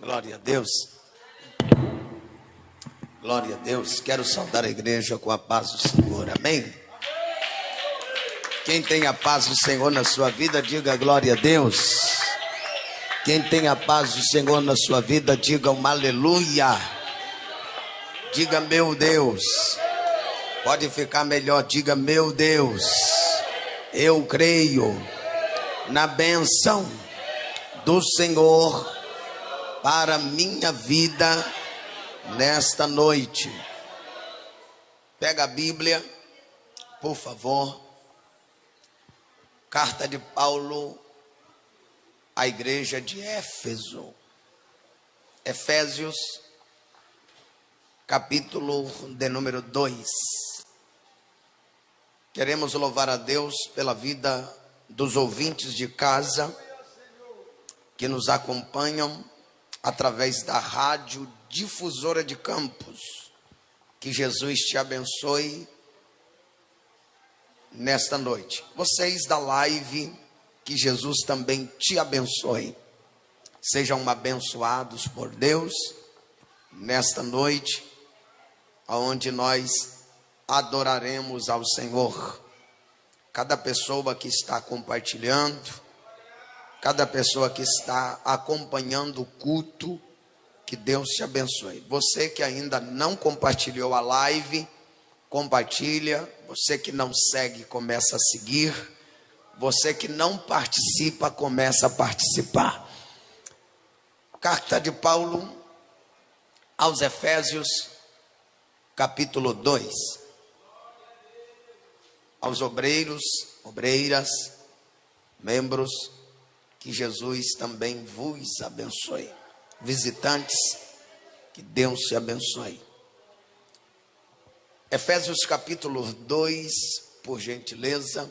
Glória a Deus. Glória a Deus. Quero saudar a igreja com a paz do Senhor. Amém? Quem tem a paz do Senhor na sua vida, diga glória a Deus. Quem tem a paz do Senhor na sua vida, diga um aleluia. Diga meu Deus. Pode ficar melhor, diga meu Deus. Eu creio na bênção do Senhor para minha vida nesta noite. Pega a Bíblia, por favor. Carta de Paulo à igreja de Éfeso. Efésios, capítulo de número 2. Queremos louvar a Deus pela vida dos ouvintes de casa que nos acompanham através da rádio Difusora de Campos. Que Jesus te abençoe nesta noite. Vocês da live, que Jesus também te abençoe. Sejam abençoados por Deus nesta noite, onde nós adoraremos ao Senhor. Cada pessoa que está compartilhando, cada pessoa que está acompanhando o culto, que Deus te abençoe. Você que ainda não compartilhou a live, compartilha. Você que não segue, começa a seguir. Você que não participa, começa a participar. Carta de Paulo aos Efésios, capítulo 2. Aos obreiros, obreiras, membros, que Jesus também vos abençoe. Visitantes, que Deus te abençoe. Efésios capítulo 2, por gentileza.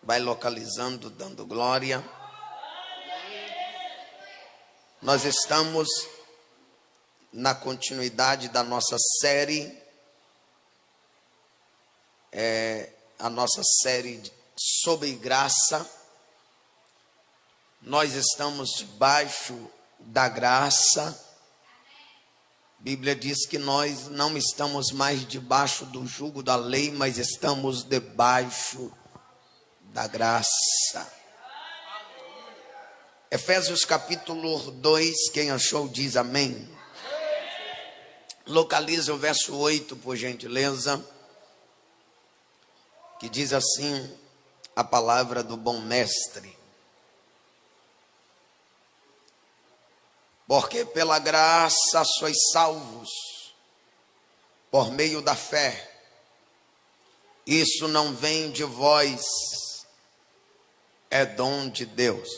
Vai localizando, dando glória. Nós estamos na continuidade da nossa série. A nossa série sobre graça. Nós estamos debaixo da graça. A Bíblia diz que nós não estamos mais debaixo do jugo da lei, mas estamos debaixo da graça. Efésios capítulo 2, quem achou diz amém. Localize o verso 8, por gentileza, que diz assim a palavra do bom mestre. Porque pela graça sois salvos, por meio da fé. Isso não vem de vós, é dom de Deus.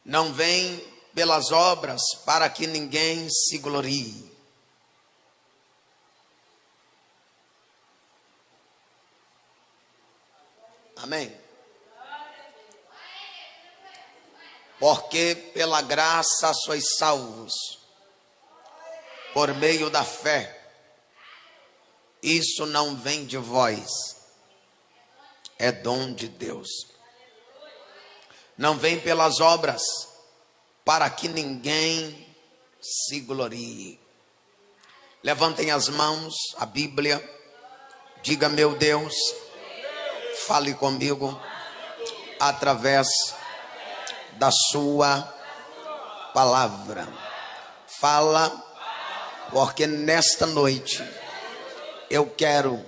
Não vem pelas obras, para que ninguém se glorie. Amém? Porque pela graça sois salvos, por meio da fé. Isso não vem de vós, é dom de Deus. Não vem pelas obras, para que ninguém se glorie. Levantem as mãos, a Bíblia. Diga meu Deus, fale comigo através da sua palavra. Fala, porque nesta noite eu quero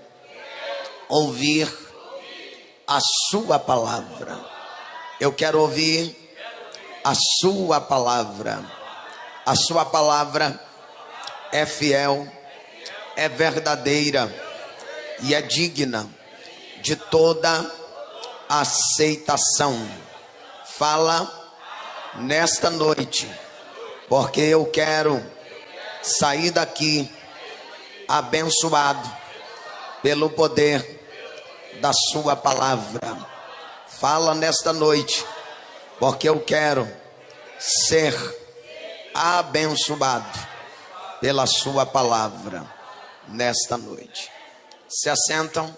ouvir a sua palavra. Eu quero ouvir a sua palavra. A sua palavra é fiel, é verdadeira e é digna de toda aceitação. Fala nesta noite, porque eu quero sair daqui abençoado pelo poder da sua palavra. Fala nesta noite, porque eu quero ser abençoado pela sua palavra nesta noite. Se assentam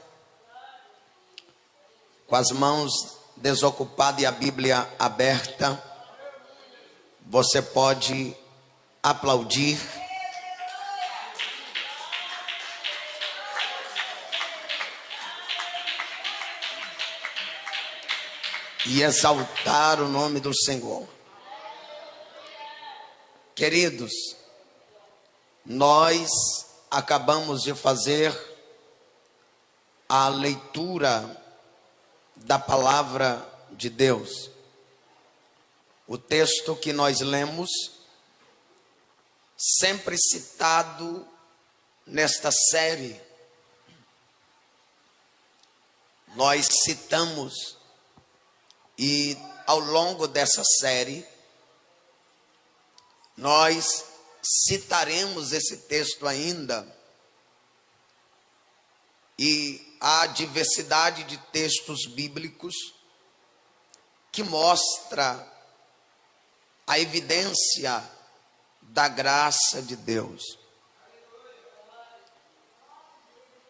com as mãos desocupado e a Bíblia aberta, você pode aplaudir e exaltar o nome do Senhor. Queridos, nós acabamos de fazer a leitura da palavra de Deus. O texto que nós lemos, sempre citado nesta série, nós citamos, e ao longo dessa série, nós citaremos esse texto ainda, e há diversidade de textos bíblicos que mostra a evidência da graça de Deus.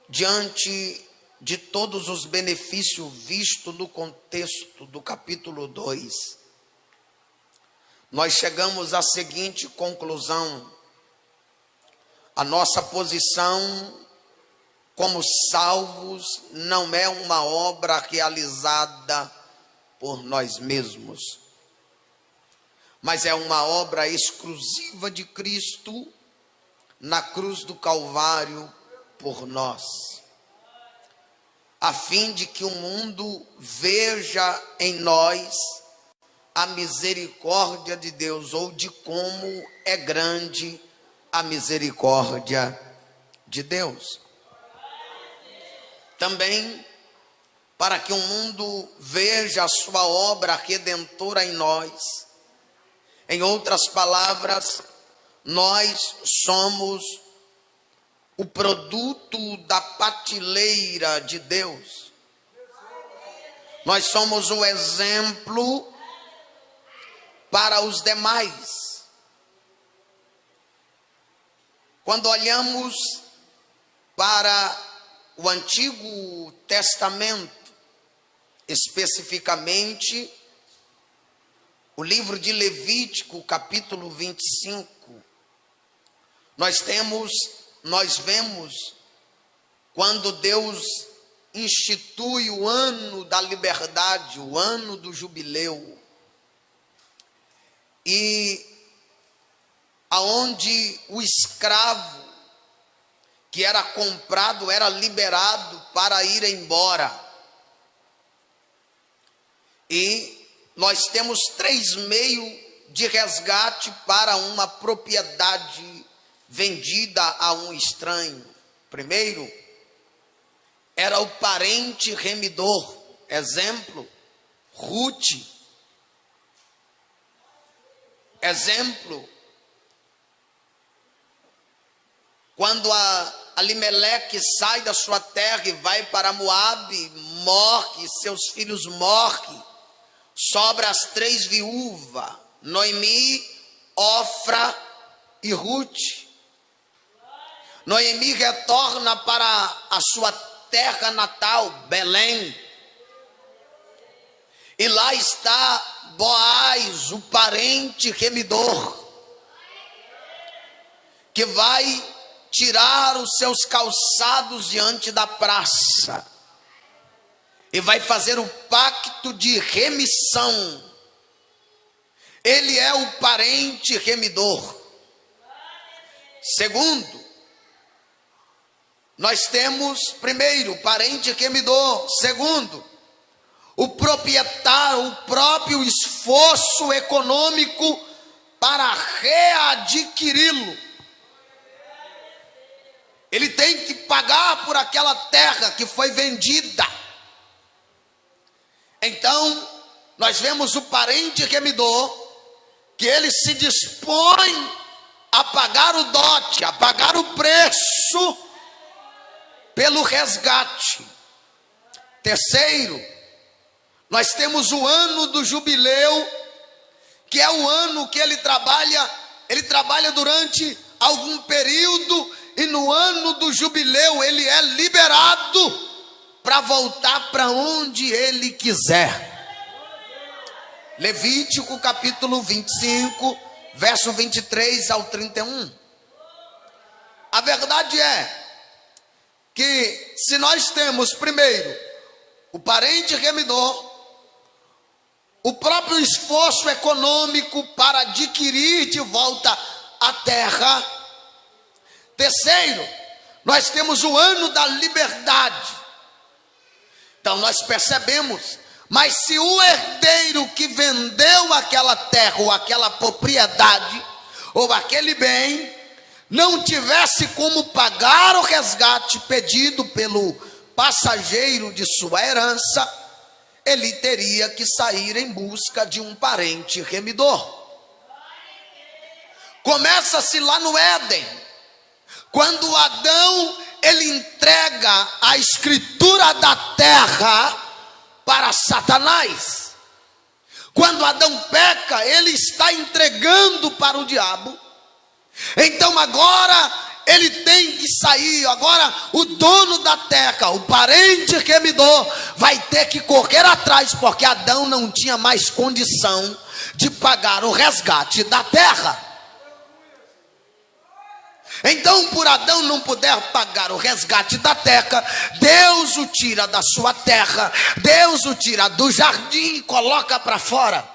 Diante de todos os benefícios vistos no contexto do capítulo 2, nós chegamos à seguinte conclusão: a nossa posição como salvos não é uma obra realizada por nós mesmos, mas é uma obra exclusiva de Cristo na cruz do Calvário por nós, a fim de que o mundo veja em nós a misericórdia de Deus, ou de como é grande a misericórdia de Deus. Também para que o mundo veja a sua obra redentora em nós. Em outras palavras, nós somos o produto da prateleira de Deus. Nós somos o exemplo para os demais. Quando olhamos para o Antigo Testamento, especificamente o livro de Levítico, capítulo 25, nós vemos quando Deus institui o ano da liberdade, o ano do jubileu, e aonde o escravo que era comprado era liberado para ir embora. E nós temos 3 meios de resgate para uma propriedade vendida a um estranho. Primeiro, era o parente remidor. Exemplo, Ruth. Exemplo, quando Alimeleque sai da sua terra e vai para Moabe, morre, seus filhos morrem, sobra as 3 viúvas, Noemi, Ofra e Ruth. Noemi retorna para a sua terra natal, Belém, e lá está Boaz, o parente remidor, que vai tirar os seus calçados diante da praça e vai fazer o pacto de remissão. Ele é o parente remidor. Segundo, nós temos, primeiro, o parente remidor. Segundo, o proprietário, o próprio esforço econômico para readquiri-lo. Ele tem que pagar por aquela terra que foi vendida. Então, nós vemos o parente remidor, que ele se dispõe a pagar o dote, a pagar o preço pelo resgate. Terceiro, nós temos o ano do jubileu, que é o ano que ele trabalha durante algum período, e no ano do jubileu ele é liberado para voltar para onde ele quiser. Levítico capítulo 25, verso 23 ao 31. A verdade é que se nós temos primeiro o parente remidor, o próprio esforço econômico para adquirir de volta a terra. Terceiro, nós temos o ano da liberdade. Então nós percebemos, mas se o herdeiro que vendeu aquela terra ou aquela propriedade ou aquele bem não tivesse como pagar o resgate pedido pelo passageiro de sua herança, ele teria que sair em busca de um parente remidor. Começa-se lá no Éden, quando Adão ele entrega a escritura da terra para Satanás. Quando Adão peca, ele está entregando para o diabo. Então agora ele tem que sair. Agora o dono da terra, o parente remidor, vai ter que correr atrás, porque Adão não tinha mais condição de pagar o resgate da terra. Então, por Adão não poder pagar o resgate da terra, Deus o tira da sua terra, Deus o tira do jardim e coloca para fora.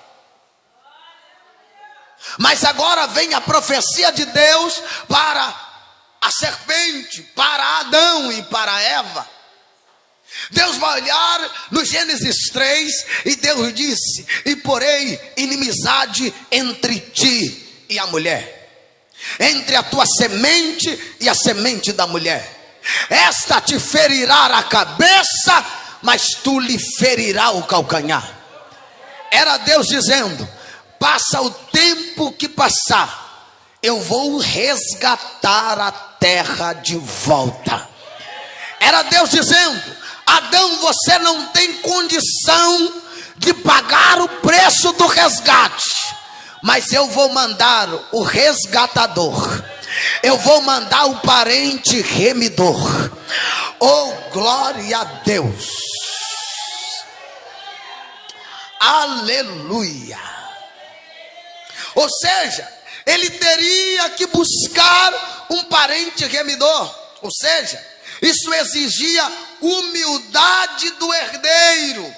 Mas agora vem a profecia de Deus para a serpente, para Adão e para Eva. Deus vai olhar no Gênesis 3 e Deus disse: e porém inimizade entre ti e a mulher, entre a tua semente e a semente da mulher. Esta te ferirá a cabeça, mas tu lhe ferirá o calcanhar. Era Deus dizendo: passa o tempo que passar, eu vou resgatar a terra de volta. Era Deus dizendo: Adão, você não tem condição de pagar o preço do resgate, mas eu vou mandar o resgatador, eu vou mandar o parente remidor. Oh, glória a Deus, aleluia. Ou seja, ele teria que buscar um parente remidor. Ou seja, isso exigia humildade do herdeiro.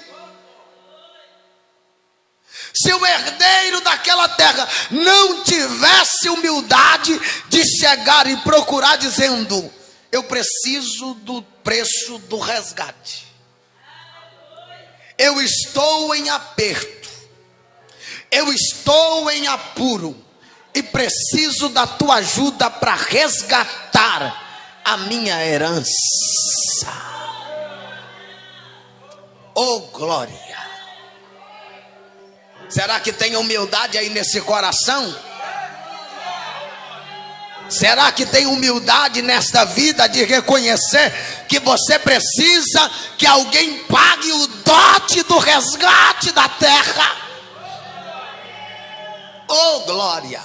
Se o herdeiro daquela terra não tivesse humildade de chegar e procurar dizendo: eu preciso do preço do resgate, eu estou em aperto, eu estou em apuro e preciso da tua ajuda para resgatar a minha herança. Oh, glória. Será que tem humildade aí nesse coração? Será que tem humildade nesta vida de reconhecer que você precisa que alguém pague o dote do resgate da terra? Oh, glória.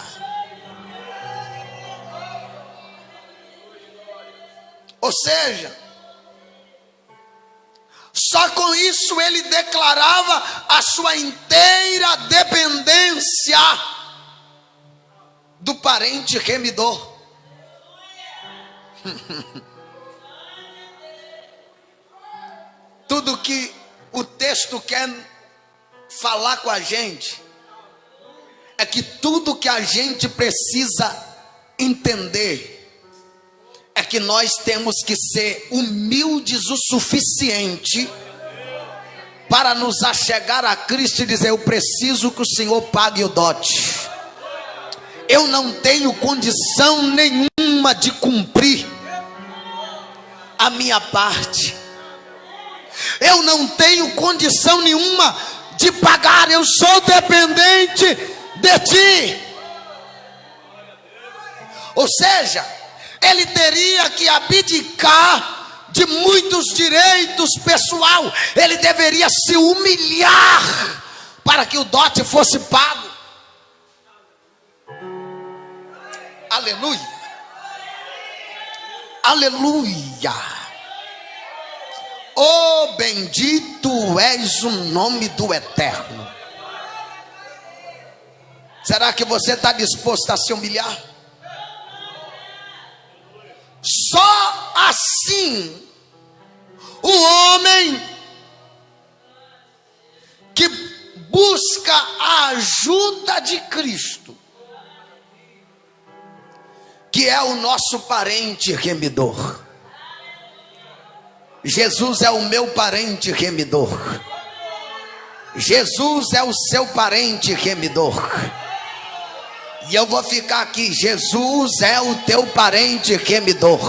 Ou seja, só com isso ele declarava a sua inteira dependência do parente remidor. Tudo que o texto quer falar com a gente é que tudo que a gente precisa entender é que nós temos que ser humildes o suficiente para nos achegar a Cristo e dizer: eu preciso que o Senhor pague o dote. Eu não tenho condição nenhuma de cumprir a minha parte. Eu não tenho condição nenhuma de pagar. Eu sou dependente de ti. Ou seja, ele teria que abdicar de muitos direitos pessoal. Ele deveria se humilhar para que o dote fosse pago. Aleluia. Aleluia. Oh, bendito és o nome do Eterno. Será que você está disposto a se humilhar? Só assim o homem que busca a ajuda de Cristo, que é o nosso parente remidor. Jesus é o meu parente remidor. Jesus é o seu parente remidor. E eu vou ficar aqui. Jesus é o teu parente remidor.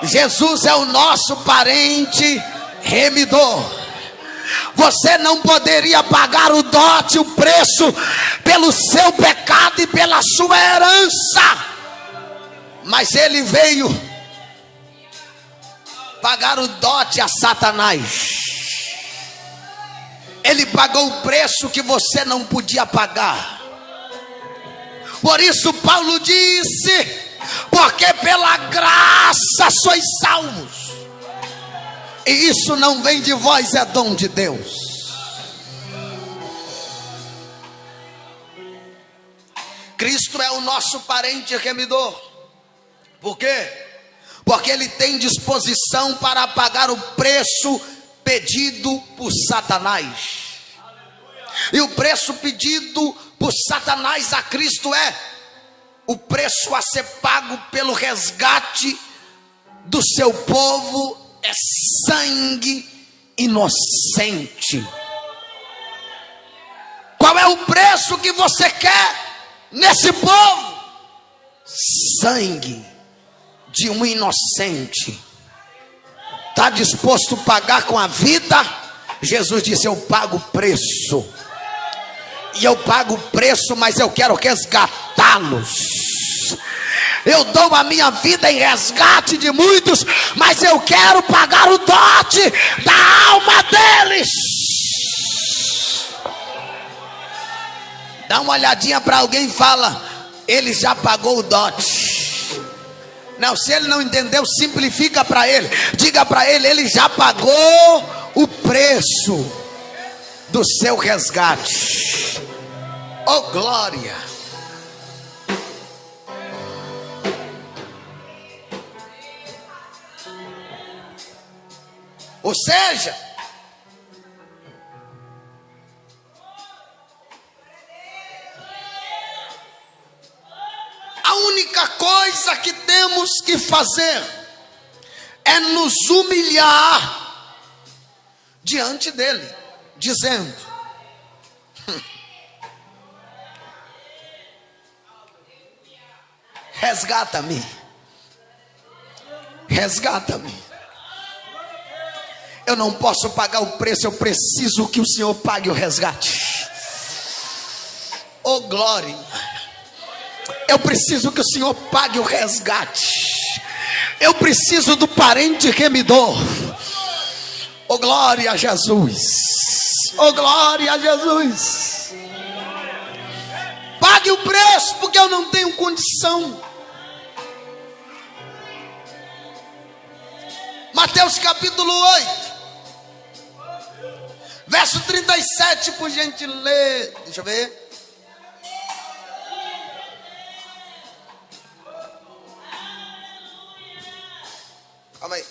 Jesus é o nosso parente remidor. Você não poderia pagar o dote, o preço, pelo seu pecado e pela sua herança, mas ele veio pagar o dote a Satanás. Ele pagou o preço que você não podia pagar. Por isso Paulo disse: porque pela graça sois salvos, e isso não vem de vós, é dom de Deus. Cristo é o nosso parente remidor. Por quê? Porque ele tem disposição para pagar o preço pedido por Satanás. E o preço pedido por Satanás a Cristo é o preço a ser pago pelo resgate do seu povo. É sangue inocente. Qual é o preço que você quer nesse povo? Sangue de um inocente. Está disposto a pagar com a vida? Jesus disse: eu pago o preço. E eu pago o preço, mas eu quero resgatá-los. Eu dou a minha vida em resgate de muitos, mas eu quero pagar o dote da alma deles. Dá uma olhadinha para alguém e fala: ele já pagou o dote. Não, se ele não entendeu, simplifica para ele. Diga para ele: ele já pagou o preço do seu resgate. Oh glória! Ou seja, a única coisa que temos que fazer é nos humilhar diante dele, dizendo: resgata-me, resgata-me. Eu não posso pagar o preço, eu preciso que o Senhor pague o resgate. Oh glória! Eu preciso que o Senhor pague o resgate. Eu preciso do parente remidor. Oh glória a Jesus! Oh glória a Jesus! Pague o preço, porque eu não tenho condição. Mateus capítulo 8, verso 37, por gentileza. Deixa eu ver. Calma aí.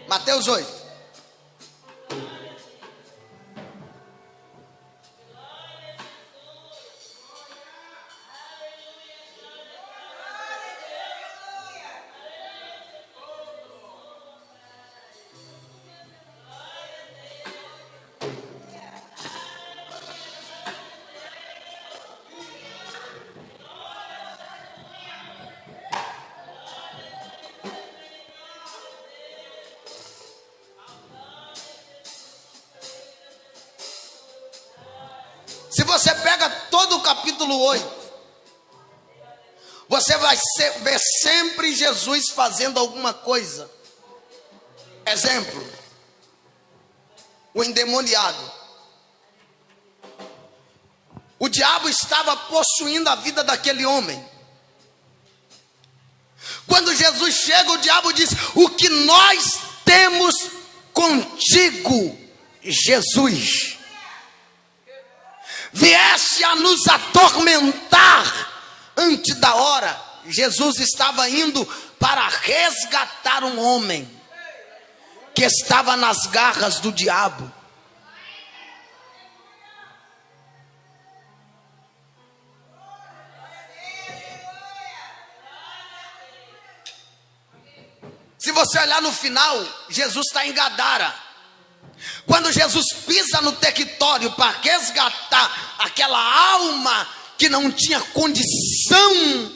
Mateus 8. Se você pega todo o capítulo 8, você vai ver sempre Jesus fazendo alguma coisa. Exemplo: o endemoniado. O diabo estava possuindo a vida daquele homem. Quando Jesus Jesus chega, o diabo diz: o que nós temos contigo, Jesus? Vieste a nos atormentar antes da hora. Jesus estava indo para resgatar um homem que estava nas garras do diabo. Se você olhar no final, Jesus está em Gadara. Quando Jesus pisa no território para resgatar aquela alma que não tinha condição,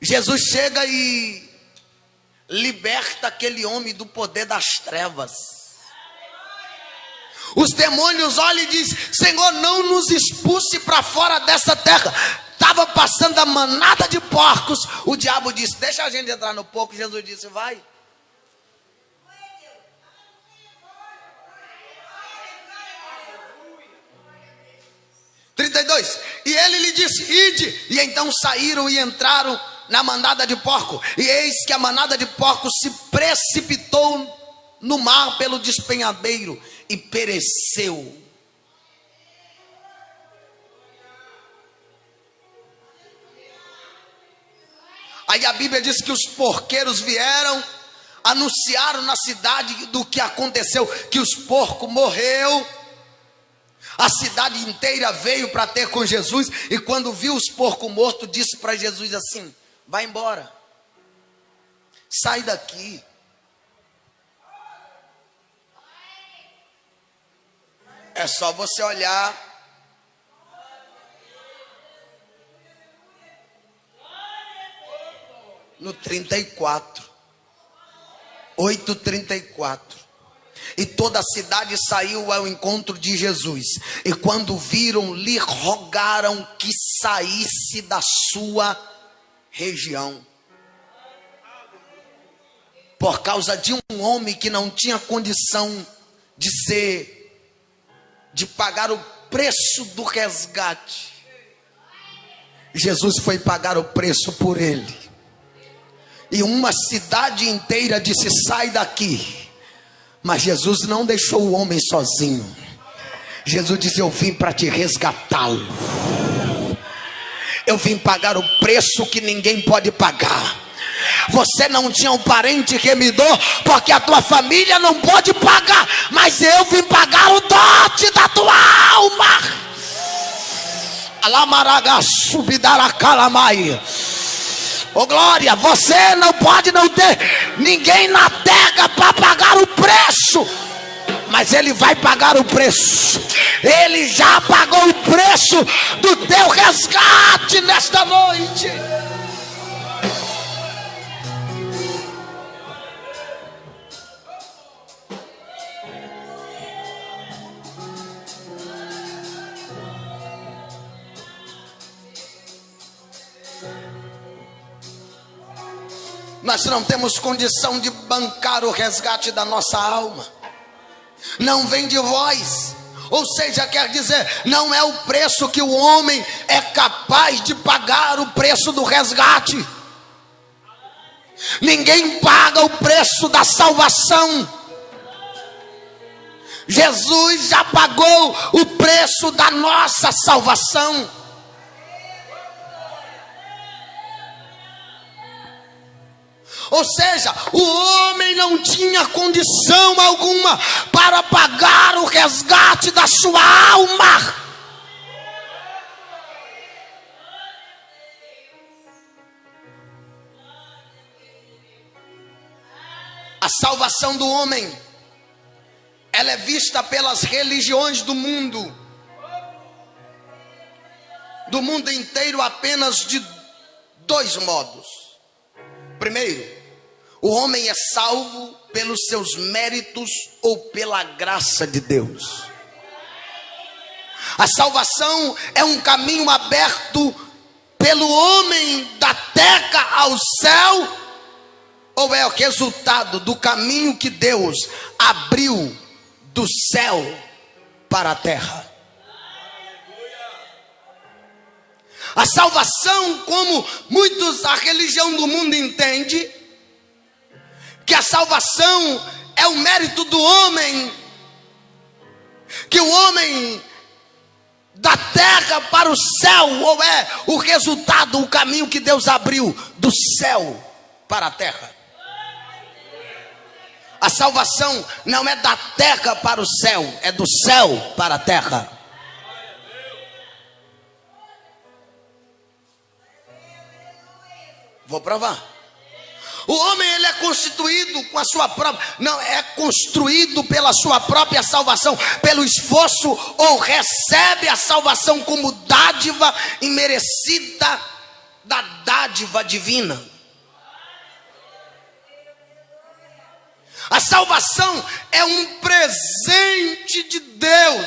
Jesus chega e liberta aquele homem do poder das trevas. Os demônios olham e dizem: Senhor, não nos expulse para fora dessa terra. Estava passando a manada de porcos. O diabo disse: deixa a gente entrar no porco. Jesus disse: vai. E ele lhe disse: ide. E então saíram e entraram na manada de porco. E eis que a manada de porcos se precipitou no mar pelo despenhadeiro e pereceu. Aí a Bíblia diz que os porqueiros vieram, anunciaram na cidade do que aconteceu, que os porcos morreu. A cidade inteira veio para ter com Jesus, e quando viu os porcos mortos, disse para Jesus assim: vai embora, sai daqui. É só você olhar no 34, 8:34. E toda a cidade saiu ao encontro de Jesus. E quando viram, lhe rogaram que saísse da sua região. Por causa de um homem que não tinha condição de pagar o preço do resgate, Jesus foi pagar o preço por ele. E uma cidade inteira disse: sai daqui. Mas Jesus não deixou o homem sozinho. Jesus disse: eu vim para te resgatá-lo. Eu vim pagar o preço que ninguém pode pagar. Você não tinha um parente remidor, porque a tua família não pode pagar, mas eu vim pagar o dote da tua alma. Alamaraga subidara calamai. Ô glória, você não pode não ter ninguém na terra para pagar o preço, mas ele vai pagar o preço. Ele já pagou o preço do teu resgate nesta noite. Nós não temos condição de bancar o resgate da nossa alma. Não vem de vós. Ou seja, quer dizer, não é o preço que o homem é capaz de pagar, o preço do resgate. Ninguém paga o preço da salvação. Jesus já pagou o preço da nossa salvação. Ou seja, o homem não tinha condição alguma para pagar o resgate da sua alma. A salvação do homem, ela é vista pelas religiões do mundo inteiro apenas de dois modos. Primeiro, o homem é salvo pelos seus méritos ou pela graça de Deus. A salvação é um caminho aberto pelo homem da terra ao céu, ou é o resultado do caminho que Deus abriu do céu para a terra? A salvação, como muitos a religião do mundo entende, que a salvação é o mérito do homem, que o homem da terra para o céu, ou é o resultado, o caminho que Deus abriu do céu para a terra. A salvação não é da terra para o céu, é do céu para a terra. Vou provar. O homem, ele é constituído com a sua própria, não, é construído pela sua própria salvação, pelo esforço, ou recebe a salvação como dádiva imerecida da dádiva divina. A salvação é um presente de Deus.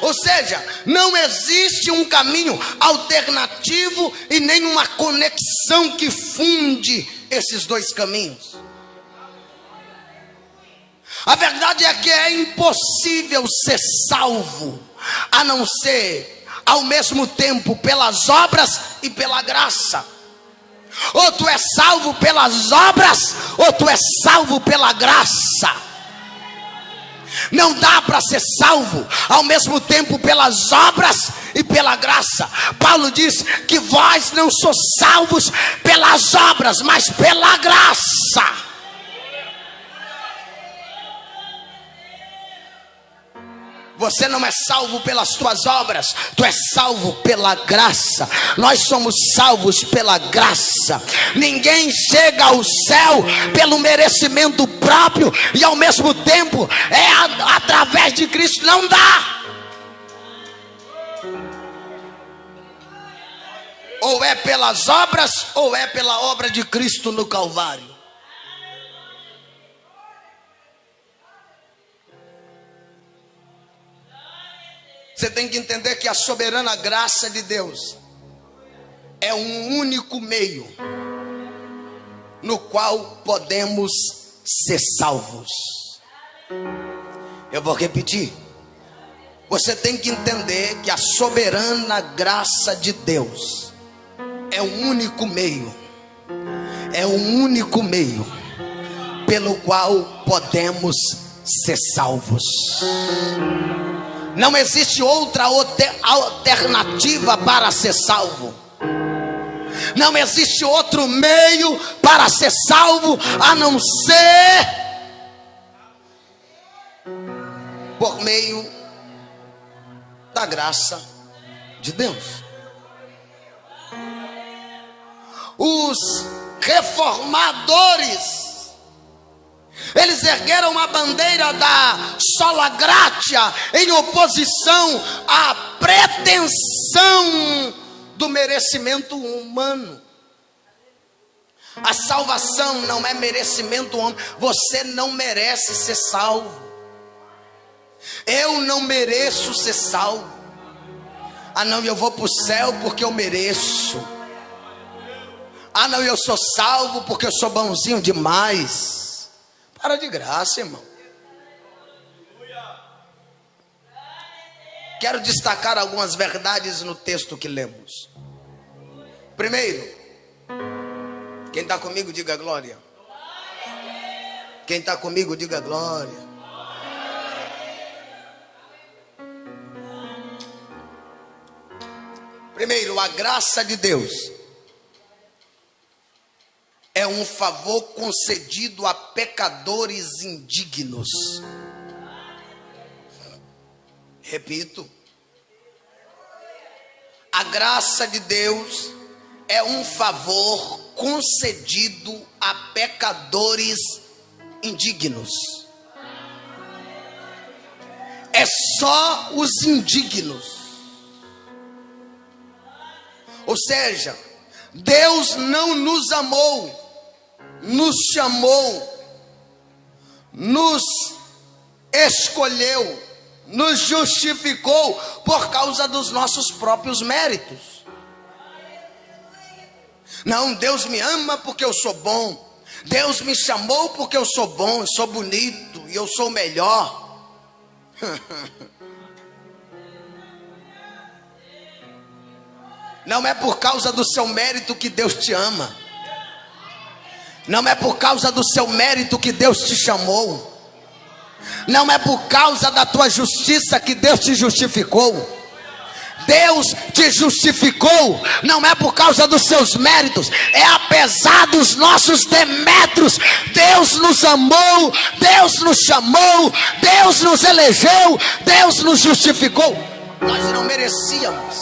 Ou seja, não existe um caminho alternativo e nenhuma conexão que funde esses dois caminhos. A verdade é que é impossível ser salvo, a não ser ao mesmo tempo pelas obras e pela graça. Ou tu é salvo pelas obras, ou tu é salvo pela graça. Não dá para ser salvo ao mesmo tempo pelas obras e pela graça. Paulo diz que vós não sois salvos pelas obras, mas pela graça. Você não é salvo pelas tuas obras, tu és salvo pela graça. Nós somos salvos pela graça. Ninguém chega ao céu pelo merecimento próprio e ao mesmo tempo através de Cristo. Não dá. Ou é pelas obras, ou é pela obra de Cristo no Calvário. Você tem que entender que a soberana graça de Deus é um único meio no qual podemos ser salvos. Eu vou repetir. Você tem que entender que a soberana graça de Deus é um único meio. É um único meio pelo qual podemos ser salvos. Não existe outra alternativa para ser salvo. Não existe outro meio para ser salvo a não ser por meio da graça de Deus. Os reformadores, eles ergueram a bandeira da sola gratia em oposição à pretensão do merecimento humano. A salvação não é merecimento humano. Você não merece ser salvo. Eu não mereço ser salvo. Ah não, eu vou para o céu porque eu mereço. Ah não, eu sou salvo porque eu sou bonzinho demais. Para de graça, irmão. Quero destacar algumas verdades no texto que lemos. Primeiro, quem está comigo, diga glória. Quem está comigo, diga glória. Primeiro, a graça de Deus é um favor concedido a pecadores indignos. Repito. A graça de Deus é um favor concedido a pecadores indignos. É só os indignos. Ou seja, Deus não nos amou, nos chamou, nos escolheu, nos justificou por causa dos nossos próprios méritos. Não, Deus me ama porque eu sou bom. Deus me chamou porque eu sou bom, eu sou bonito e eu sou melhor. Não é por causa do seu mérito que Deus te ama. Não é por causa do seu mérito que Deus te chamou. Não é por causa da tua justiça que Deus te justificou. Deus te justificou, não é por causa dos seus méritos, é apesar dos nossos demétrios. Deus nos amou, Deus nos chamou, Deus nos elegeu, Deus nos justificou. Nós não merecíamos.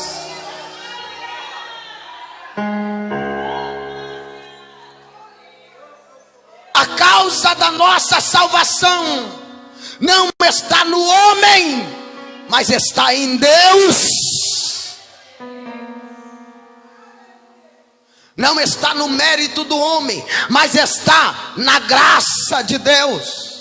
A causa da nossa salvação não está no homem, mas está em Deus. Não está no mérito do homem, mas está na graça de Deus.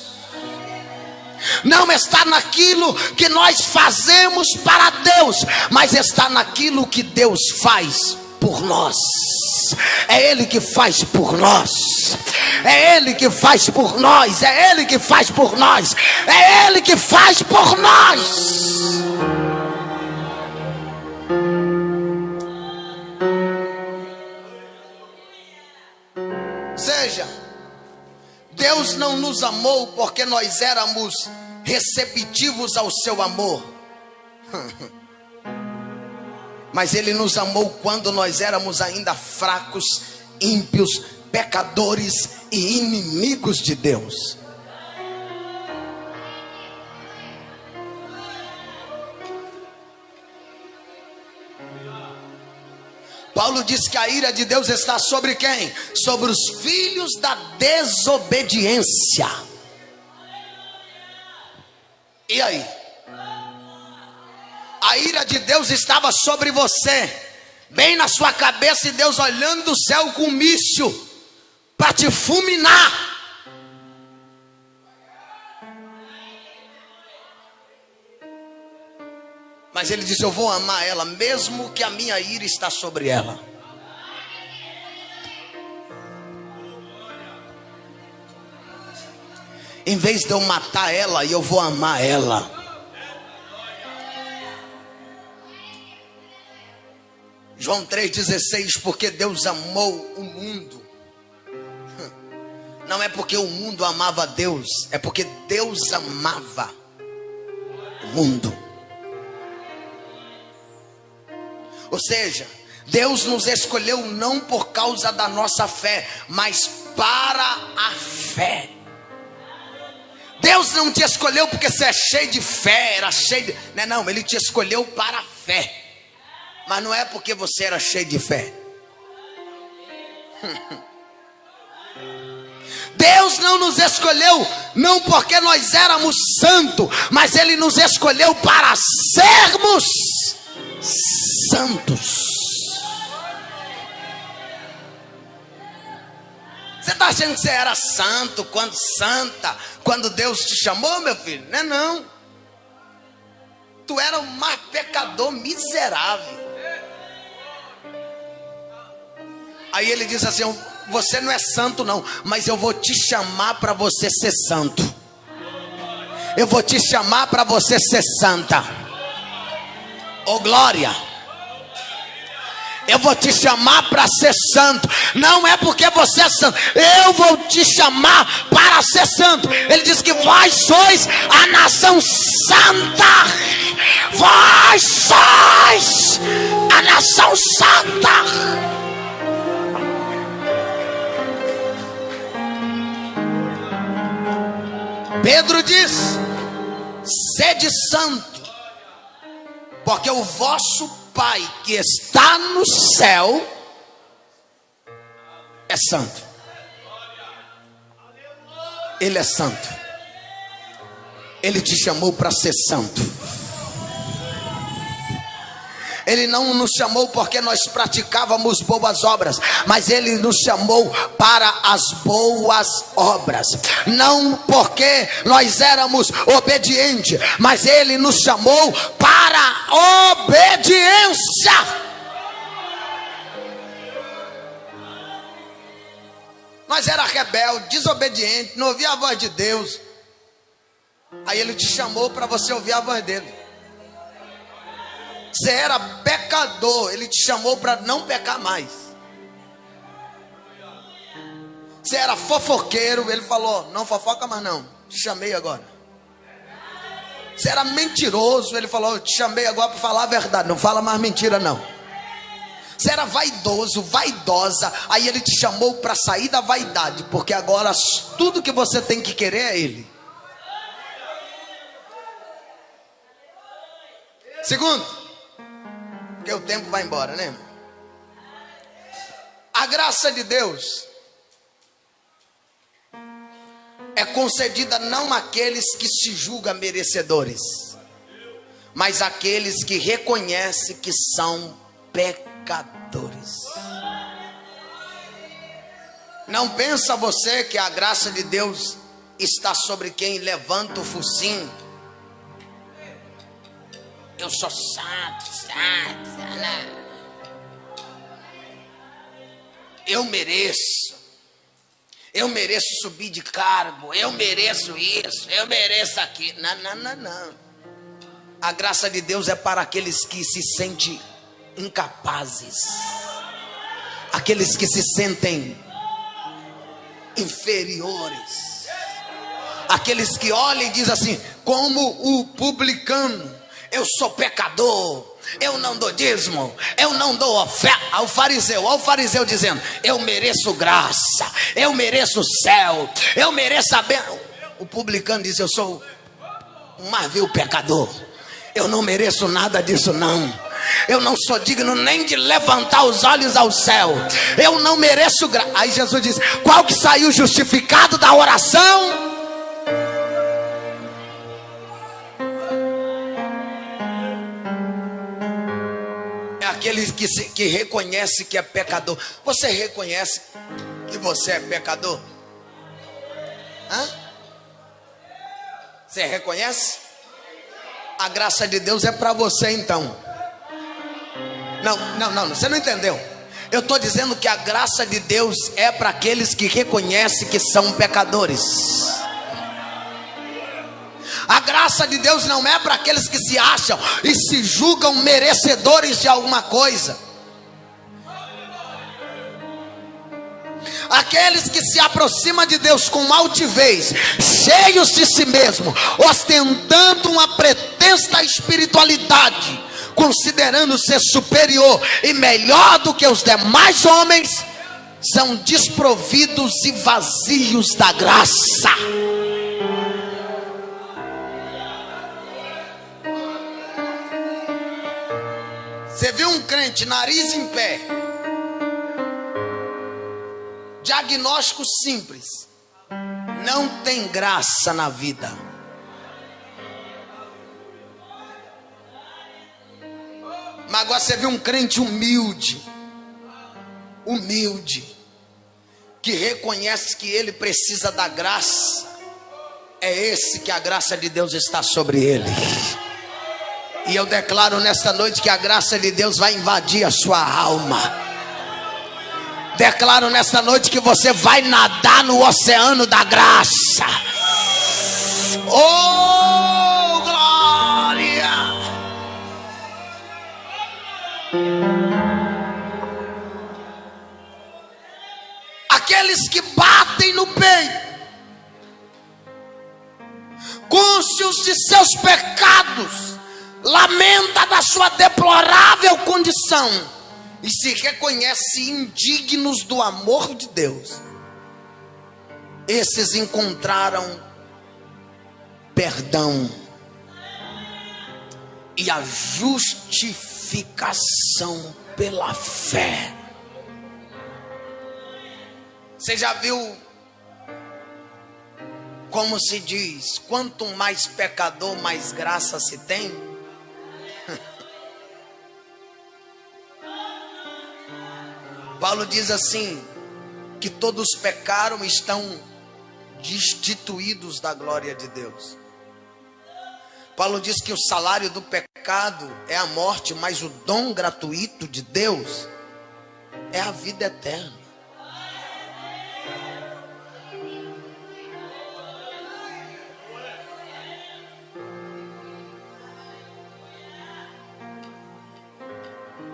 Não está naquilo que nós fazemos para Deus, mas está naquilo que Deus faz por nós. É Ele que faz por nós. É Ele que faz por nós. É Ele que faz por nós. É Ele que faz por nós. Seja, Deus não nos amou porque nós éramos receptivos ao seu amor. Mas Ele nos amou quando nós éramos ainda fracos, ímpios, pecadores e inimigos de Deus. Paulo diz que a ira de Deus está sobre quem? Sobre os filhos da desobediência. E aí? A ira de Deus estava sobre você, bem na sua cabeça, e Deus olhando do céu com um míssil para te fulminar. Mas Ele disse: eu vou amar ela, mesmo que a minha ira está sobre ela. Em vez de eu matar ela, eu vou amar ela. João 3,16, porque Deus amou o mundo. Não é porque o mundo amava Deus, é porque Deus amava o mundo. Ou seja, Deus nos escolheu não por causa da nossa fé, mas para a fé. Deus não te escolheu porque você é cheio de fé, era cheio de... Não, Ele te escolheu para a fé. Mas não é porque você era cheio de fé. Deus não nos escolheu não porque nós éramos santos, mas Ele nos escolheu para sermos santos. Você está achando que você era santo, quando Deus te chamou, meu filho? Não é não. Tu era um mais pecador miserável. Aí Ele diz assim: você não é santo não, mas eu vou te chamar para você ser santo. Eu vou te chamar para você ser santa. Oh glória! Eu vou te chamar para ser santo. Não é porque você é santo, eu vou te chamar para ser santo. Ele diz que vós sois a nação santa. Vós sois a nação santa. Pedro diz: sede santo, porque o vosso Pai que está no céu é santo. Ele é santo. Ele te chamou para ser santo. Ele não nos chamou porque nós praticávamos boas obras, mas Ele nos chamou para as boas obras. Não porque nós éramos obedientes, mas Ele nos chamou para a obediência. Nós era rebelde, desobediente, não ouvia a voz de Deus. Aí Ele te chamou para você ouvir a voz dele. Você era pecador, ele te chamou para não pecar mais. Você era fofoqueiro, ele falou: não fofoca mais não, te chamei agora. Você era mentiroso, ele falou: te chamei agora para falar a verdade, não fala mais mentira não. Você era vaidoso, vaidosa, aí ele te chamou para sair da vaidade, porque agora tudo que você tem que querer é ele. Segundo, porque o tempo vai embora, né, irmão? A graça de Deus é concedida não àqueles que se julgam merecedores, mas àqueles que reconhecem que são pecadores. Não pensa você que a graça de Deus está sobre quem levanta o focinho. Eu sou santo, eu mereço subir de cargo, eu mereço isso, eu mereço aquilo. Não. A graça de Deus é para aqueles que se sentem incapazes, aqueles que se sentem inferiores, aqueles que olham e dizem assim, como o publicano: eu sou pecador, eu não dou dízimo, eu não dou oferta. Olha o fariseu dizendo: eu mereço graça, eu mereço o céu, eu mereço a bênção. O publicano diz: eu sou um mais vil pecador, eu não mereço nada disso não. Eu não sou digno nem de levantar os olhos ao céu, eu não mereço graça. Aí Jesus diz: qual que saiu justificado da oração? Aqueles que reconhece que é pecador. Você reconhece que você é pecador? Hã? Você reconhece? A graça de Deus é para você então. Não, você não entendeu. Eu estou dizendo que a graça de Deus é para aqueles que reconhecem que são pecadores. A graça de Deus não é para aqueles que se acham e se julgam merecedores de alguma coisa. Aqueles que se aproximam de Deus com altivez, cheios de si mesmo, ostentando uma pretensa espiritualidade, considerando ser superior e melhor do que os demais homens, são desprovidos e vazios da graça. Você viu um crente, nariz em pé, diagnóstico simples: não tem graça na vida. Mas agora você viu um crente humilde, que reconhece que ele precisa da graça. É esse que a graça de Deus está sobre ele. E eu declaro nesta noite que a graça de Deus vai invadir a sua alma. Declaro nesta noite que você vai nadar no oceano da graça. Oh, glória! Aqueles que batem no peito, cônscios de seus pecados, lamenta da sua deplorável condição e se reconhece indignos do amor de Deus. Esses encontraram perdão e a justificação pela fé. Você já viu como se diz: quanto mais pecador, mais graça se tem? Paulo diz assim, que todos pecaram e estão destituídos da glória de Deus. Paulo diz que o salário do pecado é a morte, mas o dom gratuito de Deus é a vida eterna.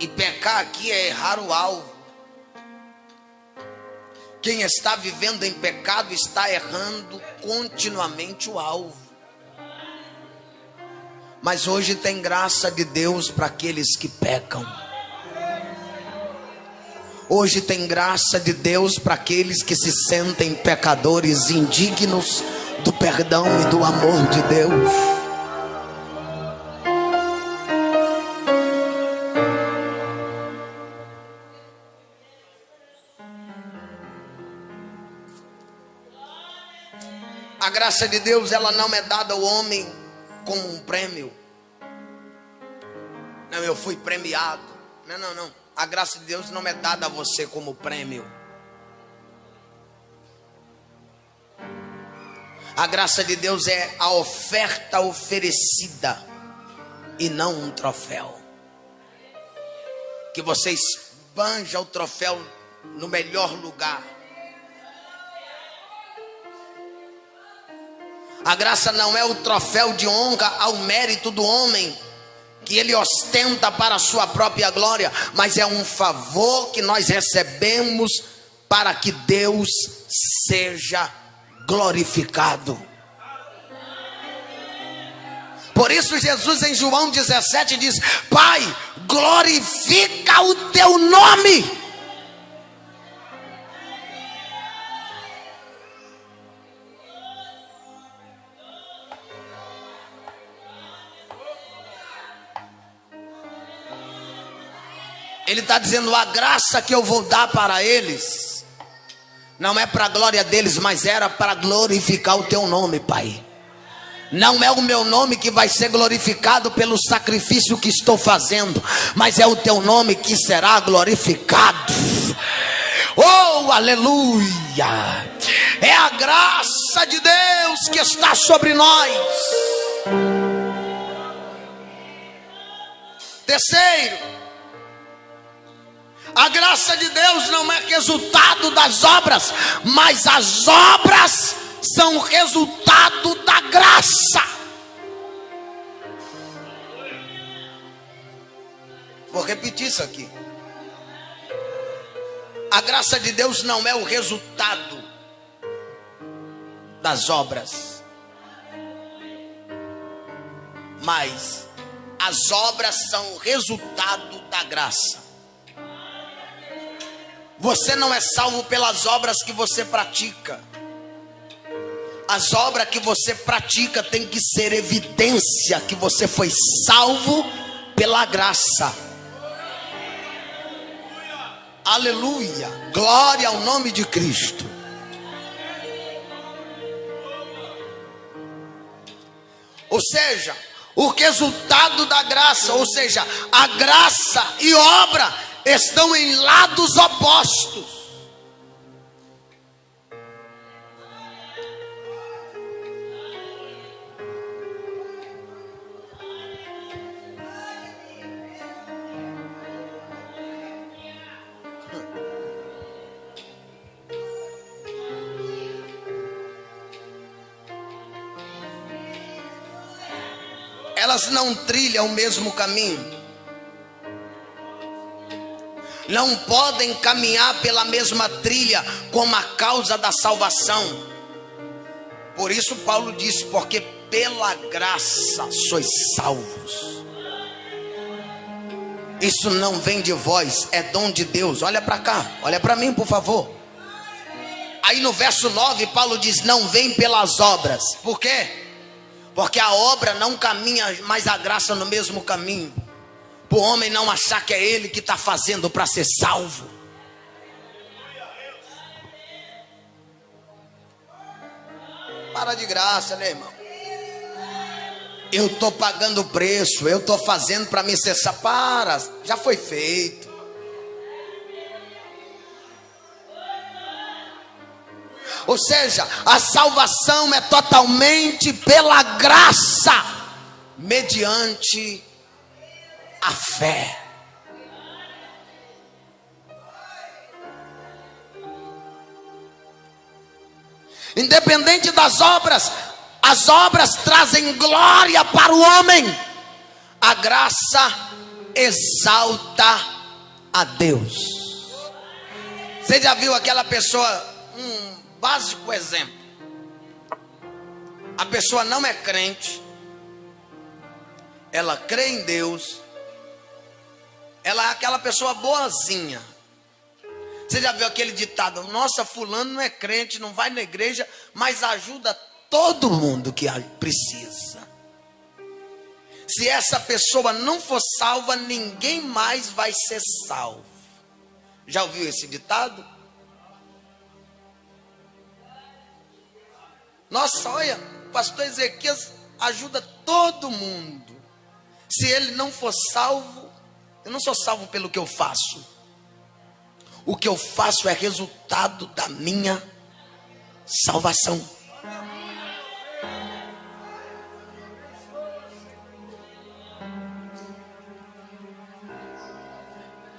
E pecar aqui é errar o alvo. Quem está vivendo em pecado está errando continuamente o alvo. Mas hoje tem graça de Deus para aqueles que pecam. Hoje tem graça de Deus para aqueles que se sentem pecadores indignos do perdão e do amor de Deus. A graça de Deus, ela não é dada ao homem como um prêmio. Não, eu fui premiado. Não. A graça de Deus não é dada a você como prêmio. A graça de Deus é a oferta oferecida e não um troféu. Que você espanja o troféu no melhor lugar. A graça não é o troféu de honra ao mérito do homem, que ele ostenta para a sua própria glória, mas é um favor que nós recebemos para que Deus seja glorificado. Por isso Jesus em João 17 diz: Pai, glorifica o teu nome. Ele está dizendo: a graça que eu vou dar para eles não é para a glória deles, mas era para glorificar o teu nome, Pai. Não é o meu nome que vai ser glorificado pelo sacrifício que estou fazendo, mas é o teu nome que será glorificado. Oh, aleluia! É a graça de Deus que está sobre nós. Terceiro, a graça de Deus não é resultado das obras, mas as obras são resultado da graça. Vou repetir isso aqui. A graça de Deus não é o resultado das obras, mas as obras são o resultado da graça. Você não é salvo pelas obras que você pratica. As obras que você pratica tem que ser evidência que você foi salvo pela graça. Aleluia. Glória ao nome de Cristo. Ou seja, o resultado da graça, ou seja, a graça e obra estão em lados opostos. Elas não trilham o mesmo caminho. Não podem caminhar pela mesma trilha como a causa da salvação. Por isso Paulo diz: porque pela graça sois salvos. Isso não vem de vós, é dom de Deus. Olha para cá, olha para mim, por favor. Aí no verso 9 Paulo diz: não vem pelas obras. Por quê? Porque a obra não caminha mais a graça no mesmo caminho. Para o homem não achar que é ele que está fazendo para ser salvo. Para de graça, né, irmão? Eu estou pagando o preço, eu estou fazendo para me ser salvo. Para, já foi feito. Ou seja, a salvação é totalmente pela graça, mediante a fé. Independente das obras, as obras trazem glória para o homem. A graça exalta a Deus. Você já viu aquela pessoa, um básico exemplo, a pessoa não é crente, ela crê em Deus, ela é aquela pessoa boazinha. Você já viu aquele ditado: nossa, fulano não é crente, não vai na igreja, mas ajuda todo mundo que precisa. Se essa pessoa não for salva, ninguém mais vai ser salvo. Já ouviu esse ditado? Nossa, olha, o pastor Ezequias ajuda todo mundo. Se ele não for salvo, eu não sou salvo pelo que eu faço. O que eu faço é resultado da minha salvação.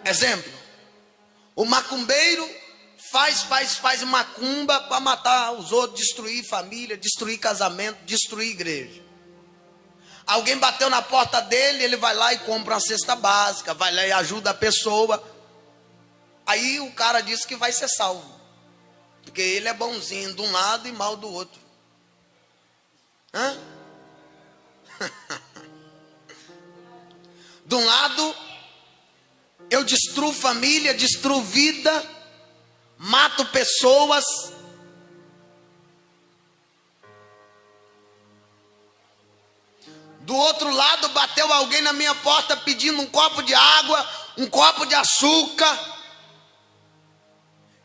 Exemplo: o macumbeiro faz macumba para matar os outros, destruir família, destruir casamento, destruir igreja. Alguém bateu na porta dele, ele vai lá e compra uma cesta básica, vai lá e ajuda a pessoa. Aí o cara diz que vai ser salvo, porque ele é bonzinho de um lado e mal do outro. Hã? De um lado, eu destruo família, destruo vida, mato pessoas. Do outro lado, bateu alguém na minha porta pedindo um copo de água, um copo de açúcar.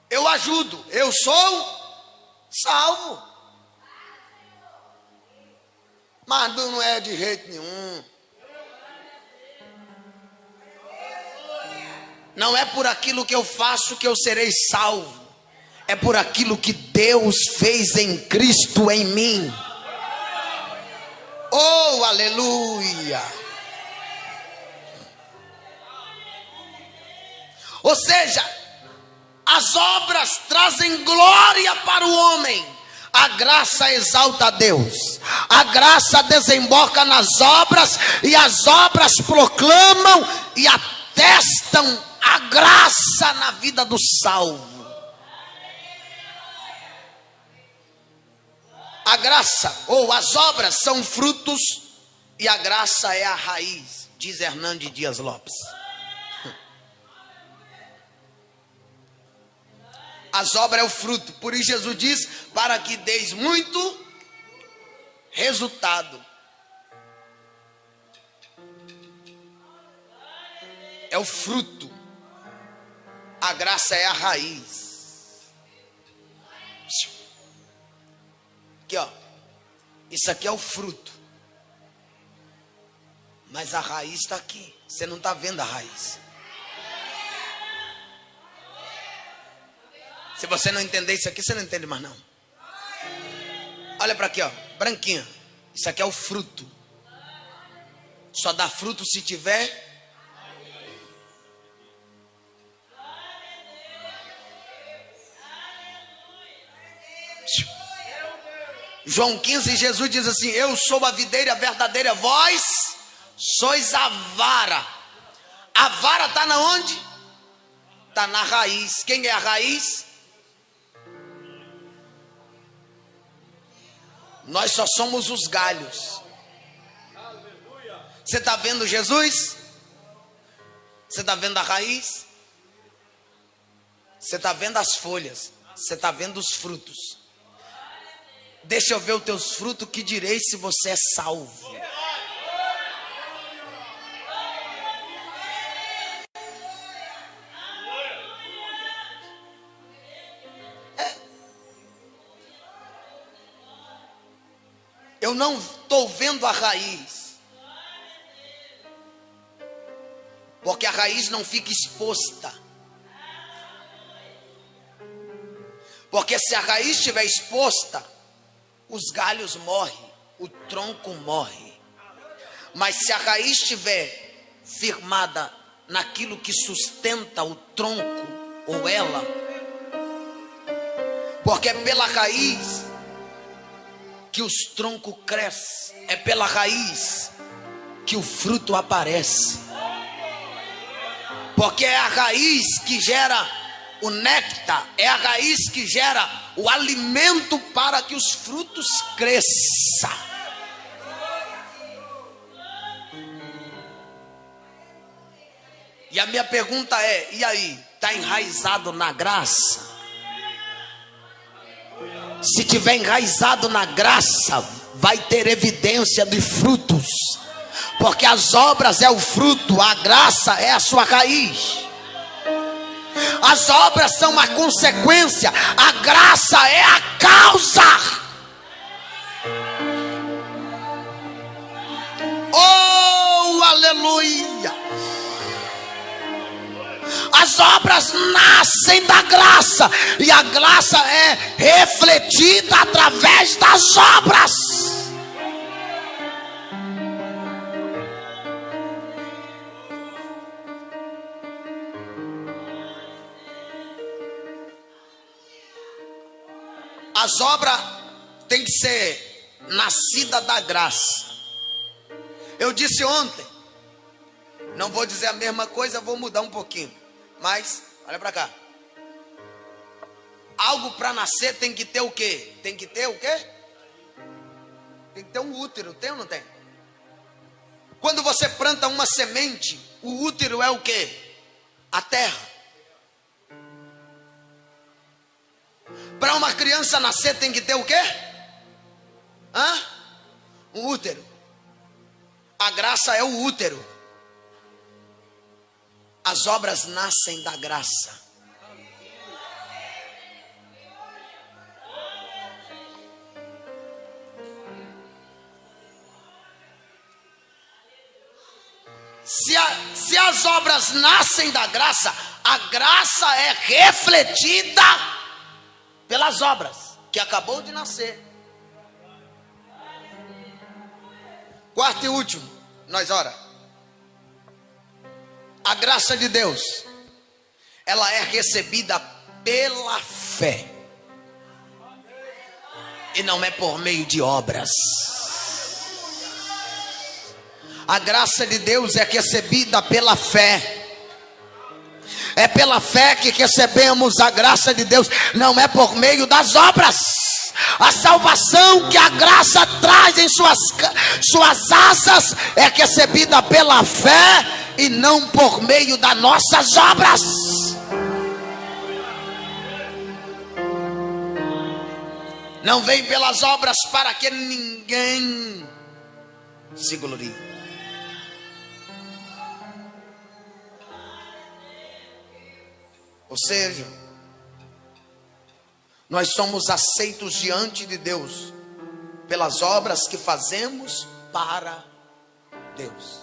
Eu ajudo, eu sou salvo. Mas não é de jeito nenhum. Não é por aquilo que eu faço que eu serei salvo. É por aquilo que Deus fez em Cristo em mim. Oh, aleluia! Ou seja, as obras trazem glória para o homem. A graça exalta a Deus. A graça desemboca nas obras, e as obras proclamam e atestam a graça na vida do salvo. A graça ou as obras são frutos e a graça é a raiz, diz Hernandes Dias Lopes. As obras é o fruto, por isso Jesus diz: para que deis muito resultado. É o fruto, a graça é a raiz. Aqui, ó, isso aqui é o fruto, mas a raiz está aqui. Você não está vendo a raiz. Se você não entender isso aqui, você não entende mais não. Olha para aqui, ó, branquinha. Isso aqui é o fruto. Só dá fruto se tiver. João 15, Jesus diz assim: eu sou a videira verdadeira, vós sois a vara. A vara está na onde? Está na raiz. Quem é a raiz? Nós só somos os galhos. Você está vendo Jesus? Você está vendo a raiz? Você está vendo as folhas? Você está vendo os frutos? Deixa eu ver os teus frutos, que direi se você é salvo. Eu não estou vendo a raiz, porque a raiz não fica exposta. Porque se a raiz estiver exposta, os galhos morrem, o tronco morre. Mas se a raiz estiver firmada naquilo que sustenta o tronco ou ela, porque é pela raiz que os troncos crescem, é pela raiz que o fruto aparece. Porque é a raiz que gera o néctar, é a raiz que gera o alimento para que os frutos cresçam. E a minha pergunta é: e aí? Está enraizado na graça? Se tiver enraizado na graça, vai ter evidência de frutos. Porque as obras é o fruto, a graça é a sua raiz. As obras são a consequência, a graça é a causa. Oh, aleluia! As obras nascem da graça, e a graça é refletida através das obras. As obras têm que ser nascidas da graça. Eu disse ontem, não vou dizer a mesma coisa, vou mudar um pouquinho. Mas, olha para cá. Algo para nascer tem que ter o quê? Tem que ter o quê? Tem que ter um útero, tem ou não tem? Quando você planta uma semente, o útero é o quê? A terra. Para uma criança nascer tem que ter o quê? Um útero. A graça é o útero. As obras nascem da graça. Se as obras nascem da graça, a graça é refletida pelas obras que acabou de nascer. Quarto e último, nós ora. A graça de Deus, ela é recebida pela fé, e não é por meio de obras. A graça de Deus é recebida pela fé. É pela fé que recebemos a graça de Deus, não é por meio das obras. A salvação que a graça traz em suas asas é recebida pela fé e não por meio das nossas obras. Não vem pelas obras para que ninguém se glorie. Ou seja, nós somos aceitos diante de Deus pelas obras que fazemos para Deus.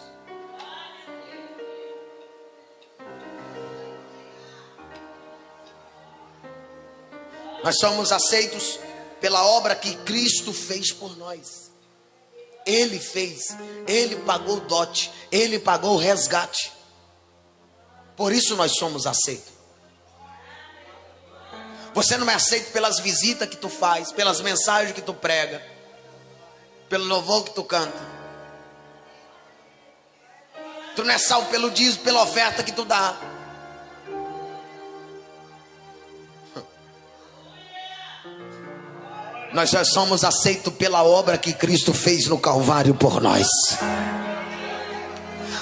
Nós somos aceitos pela obra que Cristo fez por nós. Ele fez, Ele pagou o dote, Ele pagou o resgate. Por isso nós somos aceitos. Você não é aceito pelas visitas que tu faz, pelas mensagens que tu prega, pelo louvor que tu canta. Tu não é salvo pelo dízimo, pela oferta que tu dá. Nós só somos aceitos pela obra que Cristo fez no Calvário por nós.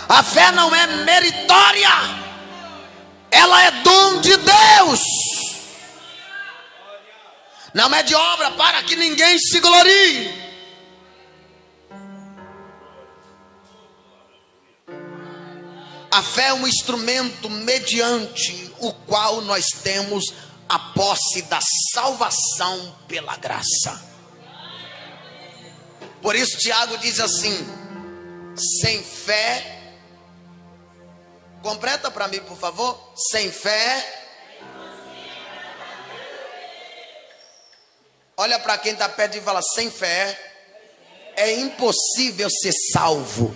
A fé não é meritória, ela é dom de Deus. Não é de obra para que ninguém se glorie. A fé é um instrumento mediante o qual nós temos a posse da salvação pela graça. Por isso Tiago diz assim: sem fé, completa para mim por favor, sem fé. Olha para quem está perto e fala: sem fé é impossível ser salvo.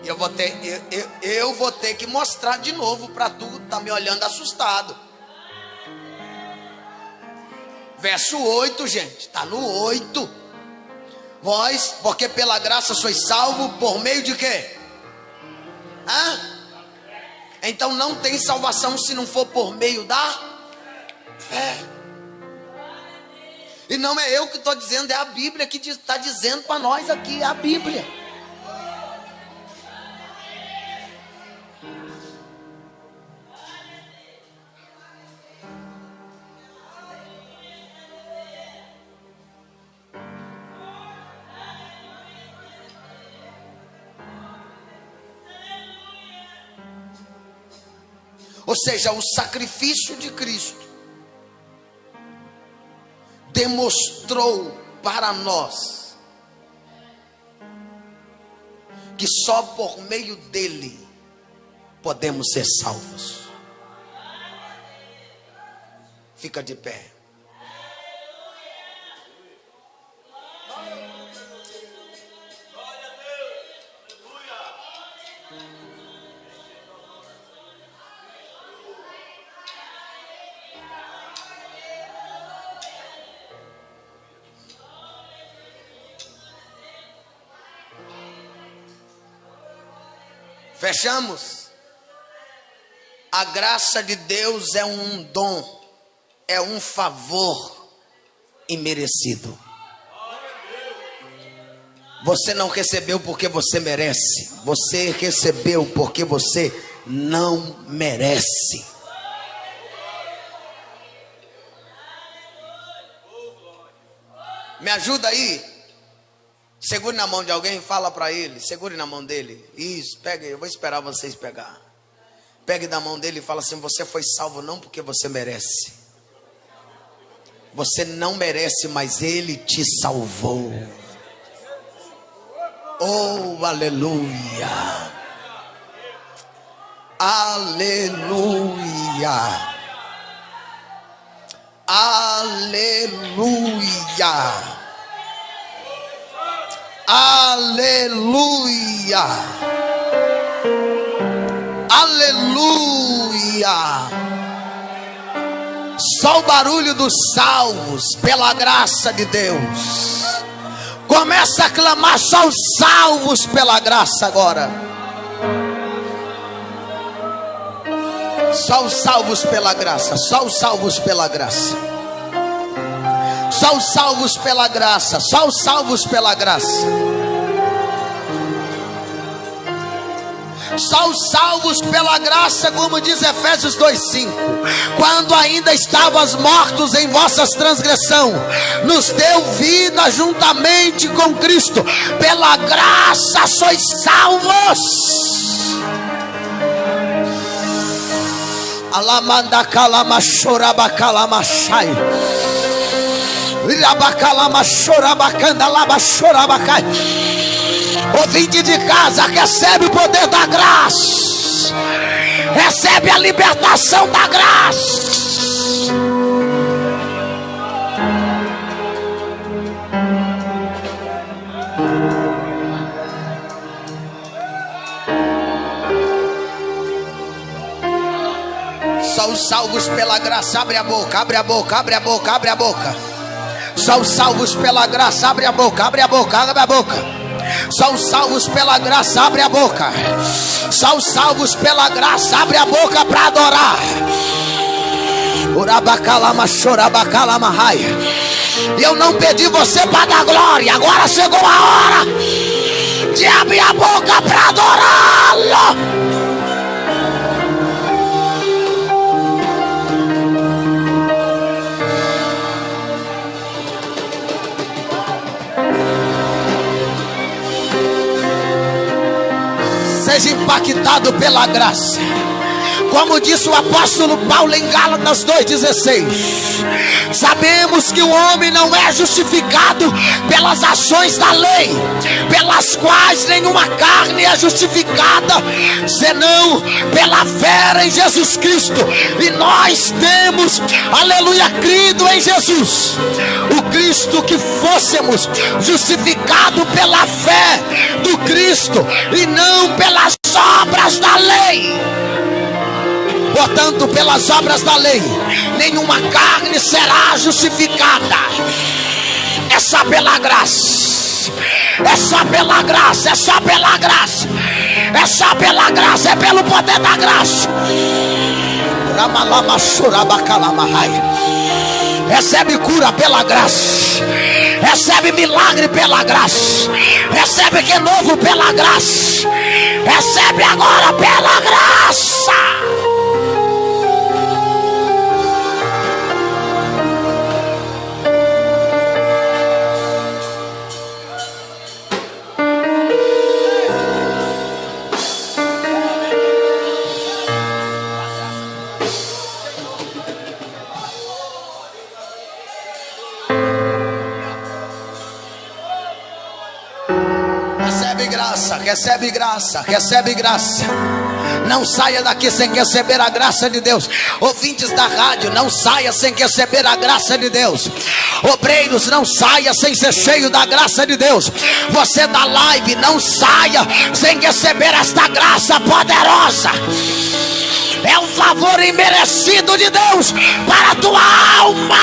E eu vou ter que mostrar de novo para tu, tá me olhando assustado. Verso 8, gente, está no 8. Vós, porque pela graça sois salvo, por meio de quê? Então não tem salvação se não for por meio da fé. E não é eu que estou dizendo, é a Bíblia que está dizendo para nós aqui, é a Bíblia. Ou seja, o sacrifício de Cristo demonstrou para nós que só por meio dele podemos ser salvos. Fica de pé. Fechamos. A graça de Deus é um dom, é um favor imerecido. Você não recebeu porque você merece, você recebeu porque você não merece. Me ajuda aí. Segure na mão de alguém e fala para ele. Segure na mão dele. Isso, pega, eu vou esperar vocês pegar. Pegue da mão dele e fala assim: você foi salvo não porque você merece. Você não merece, mas ele te salvou. Oh, aleluia. Aleluia. Aleluia. Aleluia. Aleluia. Só o barulho dos salvos pela graça de Deus. Começa a clamar só os salvos pela graça agora. Só os salvos pela graça. Só os salvos pela graça. Só os salvos pela graça. Só os salvos pela graça. Só os salvos pela graça, como diz Efésios 2:5. Quando ainda estavas mortos em vossas transgressões, nos deu vida juntamente com Cristo. Pela graça sois salvos. Alamanda calama choraba calama chai. Irabacalama chorabacanda laba chorabacai. Ouvinte de casa, recebe o poder da graça. Recebe a libertação da graça. Só os salvos pela graça. Abre a boca, abre a boca, abre a boca, abre a boca. Só os salvos pela graça. Abre a boca, abre a boca, abre a boca. Só os salvos pela graça, abre a boca. Só os salvos pela graça, abre a boca para adorar. Urabacalama chorabacalama raia. Eu não pedi você para dar glória. Agora chegou a hora de abrir a boca para adorá-lo. Seja impactado pela graça. Como disse o apóstolo Paulo em Gálatas 2,16: sabemos que o homem não é justificado pelas ações da lei, pelas quais nenhuma carne é justificada, senão pela fé em Jesus Cristo. E nós temos, aleluia, crido em Jesus, o Cristo, que fôssemos justificados pela fé do Cristo e não pelas obras da lei. Portanto, pelas obras da lei, nenhuma carne será justificada. É só pela graça, é só pela graça, é só pela graça, é só pela graça, é pelo poder da graça. Recebe cura pela graça, recebe milagre pela graça, recebe renovo pela graça, recebe agora pela graça. Recebe graça, recebe graça, recebe graça. Não saia daqui sem receber a graça de Deus. Ouvintes da rádio, não saia sem receber a graça de Deus. Obreiros, não saia sem ser cheio da graça de Deus. Você da live, não saia sem receber esta graça poderosa. É um favor imerecido de Deus para a tua alma.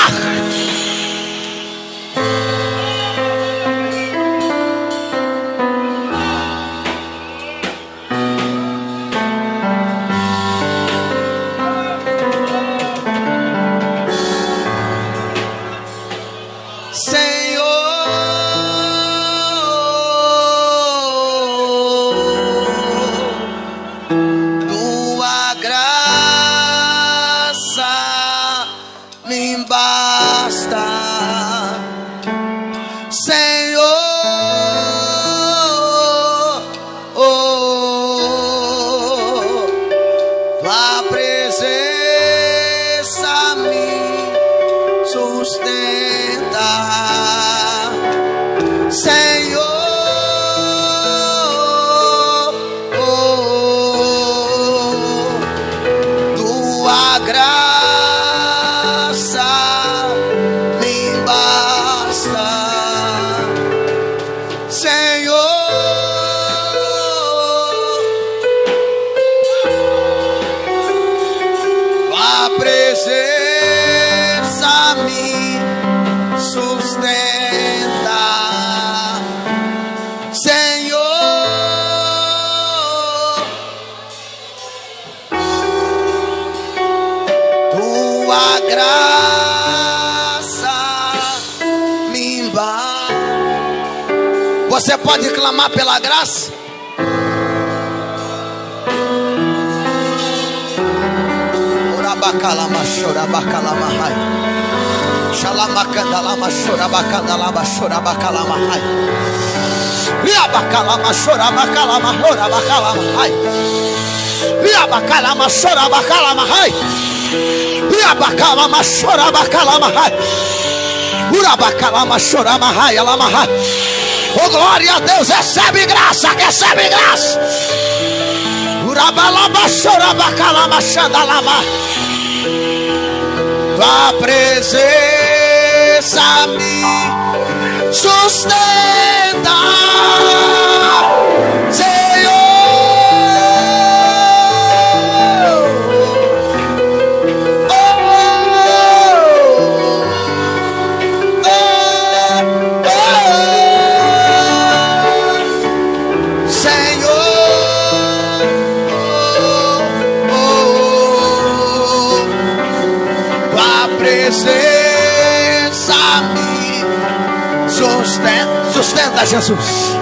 Você pode clamar pela graça? Oh, glória a Deus, recebe graça, recebe graça. Tua presença me sustenta, Senhor. Presença me sustenta, Jesus.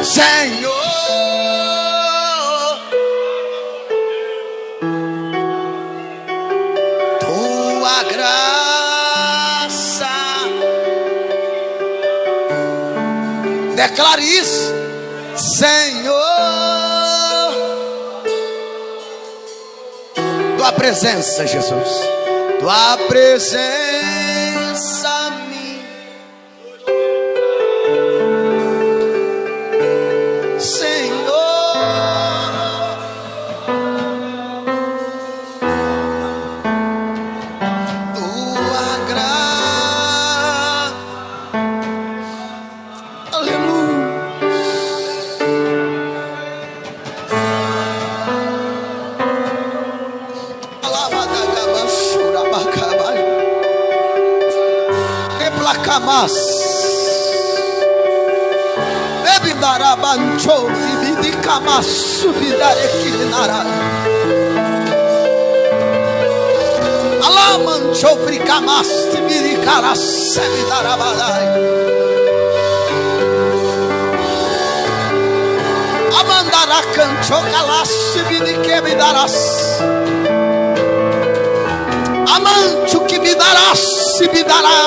Senhor, tua graça. Declare isso, Senhor. Tua presença, Jesus. Tua presença me Senhor. Tua graça. Aleluia. camas. Bebi darabancho vibidi camas subidare kilinara. Alamancho bricamas tibidi caras sebidarabadai. Amandara cancho calas subidi que me darás. Amancho que me darás, se me dará.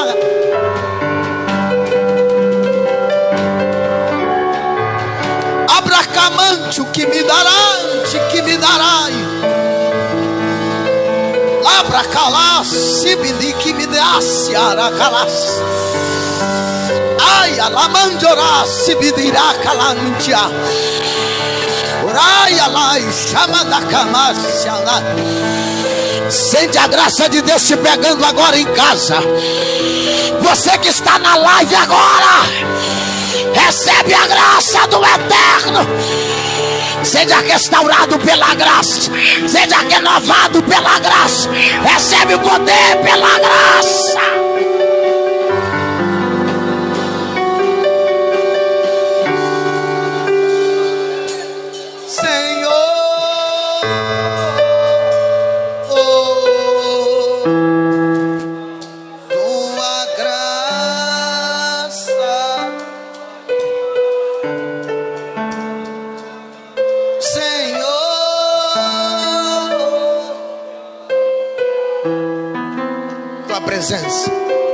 Abracamancho que me dará, que me dará. Abracalas, se me di que me desse, aracalas. Ai, alamandorá, se me dirá calantia. Oraya lá e chama da camácia lá. Sente a graça de Deus te pegando agora em casa. Você que está na live agora, recebe a graça do Eterno. Seja restaurado pela graça, seja renovado pela graça. Recebe o poder pela graça.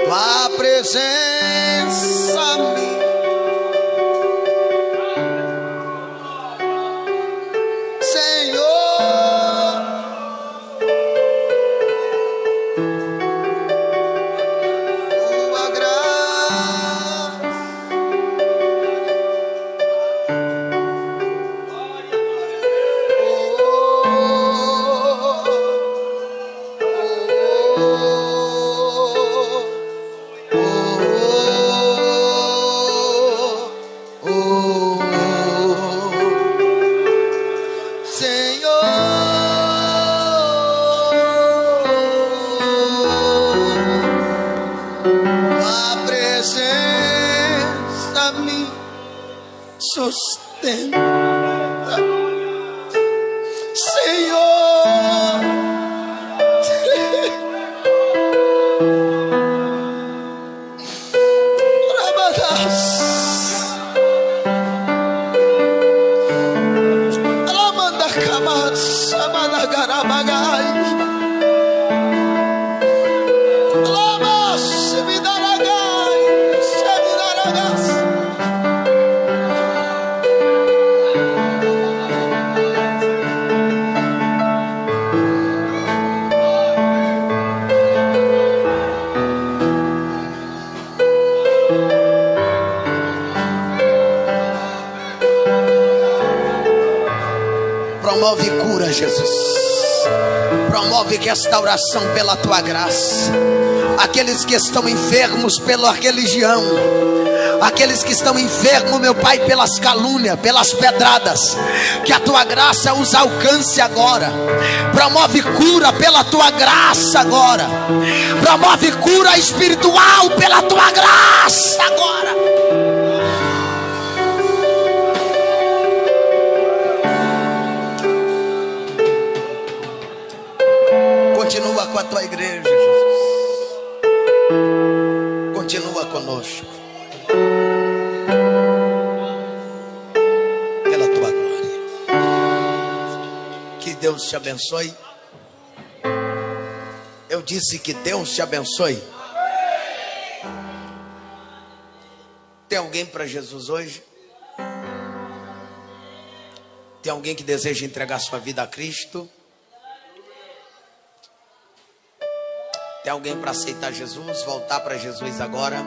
Tua presença minha, Senhor, tua graça, sustenta, Senhor. Rabadas, Alamanda camas, Amanda garabagai, Lamas, Vidaragai, Sevidaragas. Promove cura, Jesus. Promove restauração pela tua graça. Aqueles que estão enfermos pela religião, aqueles que estão enfermos, meu Pai, pelas calúnias, pelas pedradas, que a tua graça os alcance agora. Promove cura pela tua graça agora. Promove cura espiritual pela tua graça agora. Continua com a tua igreja, Jesus. Continua conosco. Pela tua glória. Que Deus te abençoe. Eu disse que Deus te abençoe. Tem alguém para Jesus hoje? Tem alguém que deseja entregar sua vida a Cristo? Tem alguém para aceitar Jesus, voltar para Jesus agora?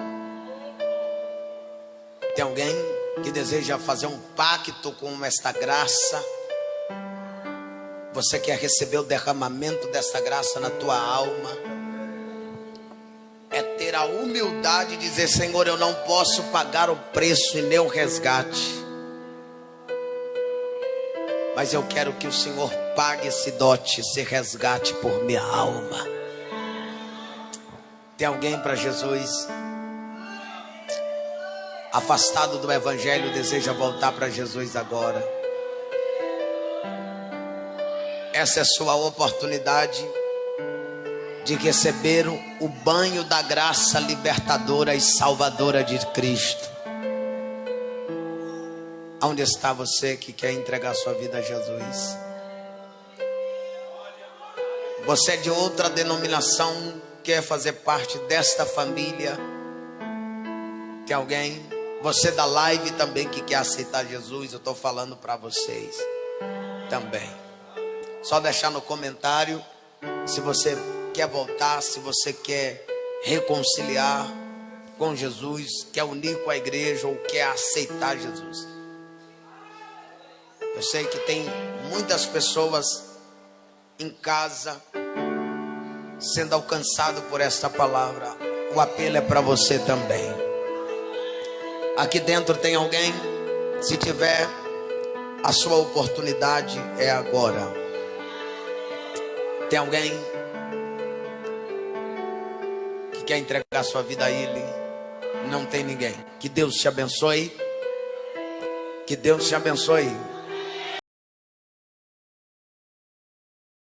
Tem alguém que deseja fazer um pacto com esta graça? Você quer receber o derramamento dessa graça na tua alma? É ter a humildade de dizer: Senhor, eu não posso pagar o preço e nem o resgate, mas eu quero que o Senhor pague esse dote, esse resgate por minha alma. Tem alguém para Jesus? afastado do evangelho, deseja voltar para Jesus agora. Essa é a sua oportunidade de receber o banho da graça libertadora e salvadora de Cristo. Onde está você que quer entregar sua vida a Jesus? Você é de outra denominação, quer fazer parte desta família? Tem alguém? Você da live também que quer aceitar Jesus? Eu estou falando para vocês também. Só deixar no comentário se você quer voltar, se você quer reconciliar com Jesus, quer unir com a igreja ou quer aceitar Jesus. Eu sei que tem muitas pessoas em casa sendo alcançado por esta palavra. O apelo é para você também. Aqui dentro tem alguém? Se tiver, a sua oportunidade é agora. Tem alguém que quer entregar sua vida a Ele? Não tem ninguém. Que Deus te abençoe. Que Deus te abençoe.